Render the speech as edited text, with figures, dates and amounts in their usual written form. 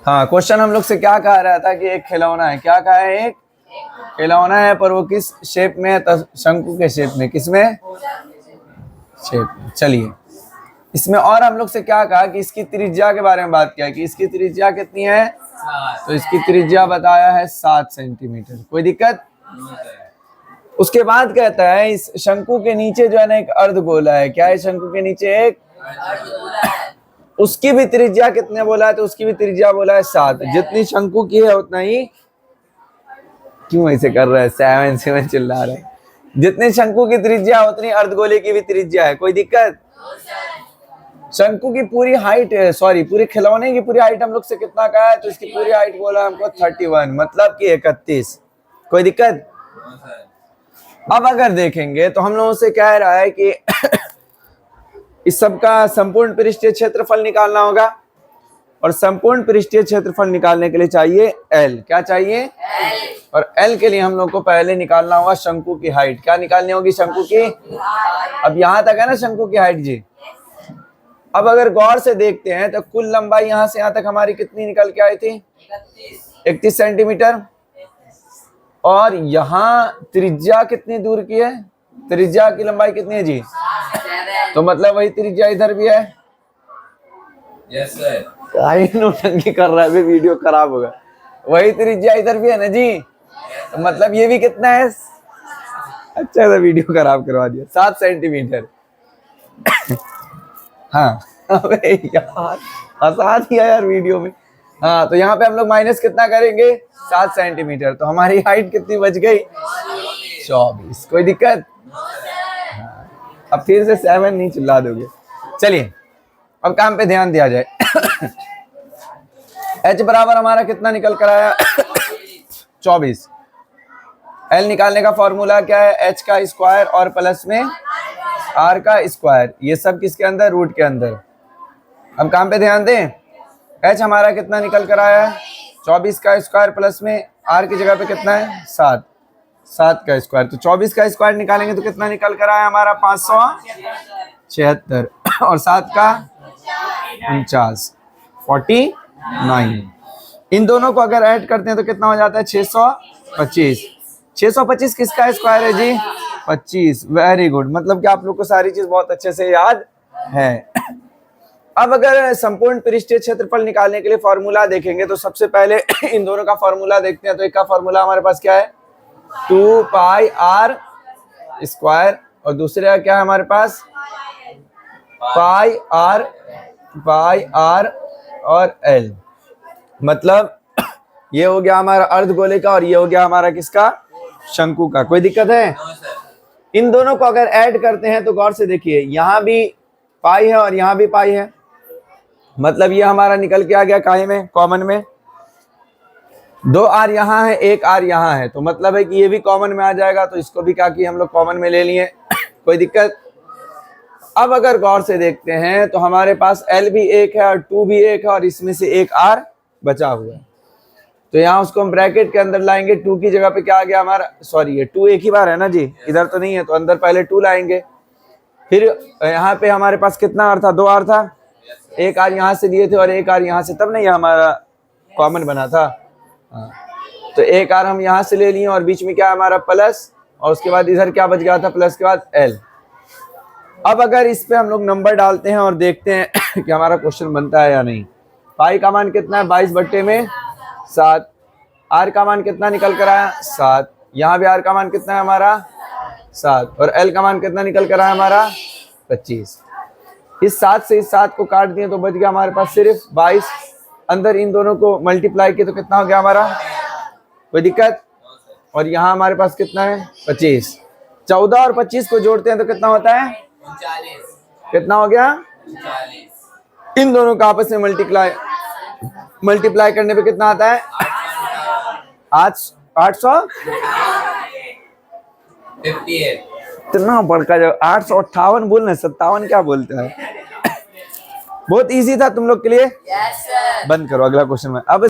हाँ, क्वेश्चन हम लोग से क्या कहा रहा था कि एक खिलौना है। क्या कहा है? एक खिलौना है, पर वो किस शेप में है? शंकु के शेप में। किसमें? शेप में। चलिए, इसमें और हम लोग से क्या कहा कि इसकी त्रिज्या के बारे में बात किया कि इसकी त्रिज्या कितनी है। तो इसकी त्रिज्या बताया है 7 सेंटीमीटर। कोई दिक्कत? उसके बाद कहता है इस शंकु के नीचे जो है ना एक अर्धगोला है। क्या है शंकु के नीचे? एक, उसकी भी त्रिज्या कितने बोला है? तो उसकी भी त्रिज्या बोला है 7। जितनी शंकु की है उतना ही, क्यों ऐसे कर रहा है? 7 7 चिल्ला रहा है। जितनी शंकु की त्रिज्या उतनी अर्धगोले की भी त्रिज्या है। कोई दिक्कत? शंकु की पूरी हाइट, सॉरी पूरे खिलौने की पूरी हाइट हम लोग से कितना का है? तो इसकी पूरी हाइट बोला हमको 31, मतलब कि 31। कोई दिक्कत? अब अगर देखेंगे तो हम लोगों से कह रहा है कि इस सब का संपूर्ण पृष्ठीय क्षेत्रफल निकालना होगा, और संपूर्ण पृष्ठीय क्षेत्रफल निकालने के लिए चाहिए L। क्या चाहिए? और L के लिए हम लोग को पहले निकालना होगा शंकु की हाइट। क्या निकालनी होगी? शंकु की। अब यहां तक है ना शंकु की हाइट जी। अब अगर गौर से देखते हैं तो कुल लंबाई यहां से यहां तक हमारी कितनी निकल के आई थी? 31 सेंटीमीटर। और यहाँ त्रिज्या कितनी दूर की है? त्रिज्या की लंबाई कितनी है जी? तो मतलब वही त्रिज्या इधर भी है। Yes sir. नोटंकी कर रहा है, वीडियो खराब होगा। वही त्रिज्या इधर भी है ना जी। तो मतलब ये भी कितना है? अच्छा सा वीडियो खराब करवा दिया। 7 सेंटीमीटर। हाँ, अबे यार हंसा दिया यार वीडियो में। हाँ, तो यहाँ पे हम लोग माइनस कितना करेंगे? 7 सेंटीमीटर। तो हमारी हाइट कितनी बच गई? 24। कोई दिक्कत? हाँ। अब फिर से 7 नहीं चिल्ला दोगे। चलिए, अब काम पे ध्यान दिया जाए। H बराबर हमारा कितना निकल कर आया? 24। L निकालने का फॉर्मूला क्या है? H का स्क्वायर और प्लस में R का स्क्वायर। ये सब किसके अंदर? रूट के अंदर। अब काम पे ध्यान दें। H हमारा कितना निकल कर आया है? 24 का स्क्वायर प्लस में R की जगह पे कितना है? 7। 7 का स्क्वायर। तो 24 का स्क्वायर निकालेंगे तो कितना निकल कर आया हमारा? 576। और 7 का 49, 49। इन दोनों को अगर ऐड करते हैं तो कितना हो जाता है? 625। 625 किसका स्क्वायर है जी? 25। वेरी गुड, मतलब कि आप लोग को सारी चीज बहुत अच्छे से याद है। अब अगर संपूर्ण पृष्ठीय क्षेत्रफल निकालने के लिए फॉर्मूला देखेंगे तो सबसे पहले इन दोनों का फॉर्मूला देखते हैं। तो एक का फॉर्मूला हमारे पास क्या है? 2 पाई r स्क्वायर, और दूसरे का क्या है हमारे पास? पाई r और l। मतलब ये हो गया हमारा अर्धगोले का, और ये हो गया हमारा किसका? शंकु का। कोई दिक्कत है? इन दोनों को अगर ऐड करते हैं तो गौर से देखिए, यहाँ भी पाई है और यहाँ भी पाई है। मतलब ये हमारा निकल के आ गया काहे में? कॉमन में। 2 r यहाँ है, 1 r यहाँ है, तो मतलब है कि ये भी कॉमन में आ जाएगा। तो इसको भी क्या किया हम लोग? कॉमन में ले लिए। कोई दिक्कत? अब अगर गौर से देखते हैं तो हमारे पास L भी 1 है और 2 भी 1 है, और इसमें से 1 r बचा हुआ है। तो यहाँ उसको हम ब्रैकेट के अंदर लाएंगे। 2 की जगह पे क्या आ गया हमारा? सॉरी, ये 2 एक ही बार है ना जी, इधर तो नहीं है, तो अंदर पहले 2 लाएंगे। फिर यहाँ पे हमारे पास कितना r था? 2 r था। 1 r यहाँ से लिए थे और 1 r यहाँ से, तब नहीं हमारा कॉमन बना था। हाँ, तो 1 r हम यहाँ से ले लिए, और बीच में क्या है हमारा? प्लस, और उसके बाद इधर क्या बच गया था? प्लस के बाद L। अब अगर इस पे हम लोग नंबर डालते हैं और देखते हैं कि हमारा क्वेश्चन बनता है या नहीं। पाई का मान कितना है? 22/7। R का मान कितना निकल कर आया? 7। यहाँ भी R का मान कितना है हमारा? 7। और L का मान कितना निकल कर आया हमारा? 25। इस 7 से इस 7 को काट दिए तो बच गया हमारे पास सिर्फ 22। अंदर इन दोनों को मल्टीप्लाई किए तो कितना हो गया हमारा? कोई दिक्कत? और यहाँ हमारे पास कितना है? 25। 14 और 25 को जोड़ते हैं तो कितना होता है? 39। कितना हो गया? 39। इन दोनों का आपस में मल्टीप्लाई करने पे कितना आता है? 858। इतना बड़का जब 858 बोलना, 57 क्या बोलता है? बहुत इजी था तुम लोग के लिए। Yes sir. बंद करो, अगला क्वेश्चन में। अब